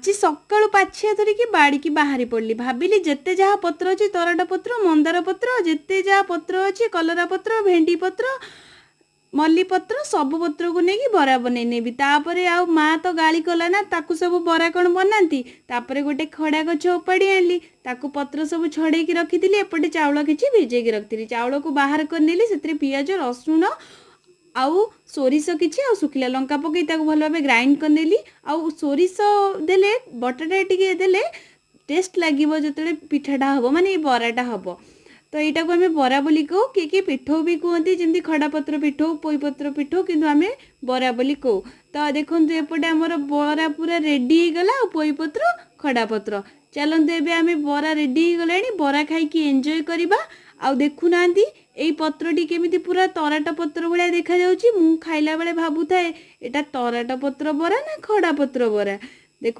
ଆଜି ସକାଳୁ ପାଛିଆ ଧରିକି ବାଡ଼ିକି ବାହାରି ପଡ଼ିଲି। ଭାବିଲି ଯେତେ ଯାହା ପତ୍ର ଅଛି, ତରାଟ ପତ୍ର, ମନ୍ଦାର ପତ୍ର, ଯେତେ ଯାହା ପତ୍ର ଅଛି, କଲରା ପତ୍ର, ଭେଣ୍ଡି ପତ୍ର, ମଲ୍ଲି ପତ୍ର, ସବୁ ପତ୍ରକୁ ନେଇକି ବରା ବନେଇ ନେବି। ତାପରେ ଆଉ ମା ତ ଗାଳି କଲା ନା, ତାକୁ ସବୁ ବରା କ'ଣ ବନାନ୍ତି। ତାପରେ ଗୋଟେ ଖଡ଼ା ଗଛ ଉପାଡ଼ି ଆଣିଲି, ତାକୁ ପତ୍ର ସବୁ ଛଡ଼େଇକି ରଖିଥିଲି। ଏପଟେ ଚାଉଳ କିଛି ଭିଜେଇକି ରଖିଥିଲି। ଚାଉଳକୁ ବାହାର କରିନେଲି, ସେଥିରେ ପିଆଜ, ରସୁଣ ଆଉ ସୋରିଷ କିଛି ଆଉ ଶୁଖିଲା ଲଙ୍କା ପକାଇ ତାକୁ ଭଲ ଭାବେ ଗ୍ରାଇଣ୍ଡ କରିନେଲି। ଆଉ ସୋରିଷ ଦେଲେ, ବଟାଟା ଟିକେ ଦେଲେ ଟେଷ୍ଟ ଲାଗିବ ଯେତେବେଳେ ପିଠାଟା ହେବ, ମାନେ ଏ ବରାଟା ହେବ। ତ ଏଇଟାକୁ ଆମେ ବରା ବୋଲି କହୁ। କିଏ କିଏ ପିଠଉ ବି କୁହନ୍ତି, ଯେମିତି ଖଡ଼ାପତ୍ର ପିଠଉ, ପୋଇପତ୍ର ପିଠଉ, କିନ୍ତୁ ଆମେ ବରା ବୋଲି କହୁ। ତ ଦେଖନ୍ତୁ ଏପଟେ ଆମର ବରା ପୁରା ରେଡ଼ି ହେଇଗଲା, ଆଉ ପୋଇପତ୍ର, ଖଡ଼ାପତ୍ର। ଚାଲନ୍ତୁ ଏବେ ଆମେ ବରା ରେଡ଼ି ହେଇଗଲାଣି, ବରା ଖାଇକି ଏନ୍ଜୟ କରିବା। ଆଉ ଦେଖୁନାହାନ୍ତି ଏଇ ପତ୍ରଟି କେମିତି ପୁରା ତରାଟ ପତ୍ର ଭଳିଆ ଦେଖାଯାଉଛି। ମୁଁ ଖାଇଲା ବେଳେ ଭାବୁଥାଏ ଏଇଟା ତରାଟ ପତ୍ର ବରା ନା ଖଡ଼ା ପତ୍ର ବରା।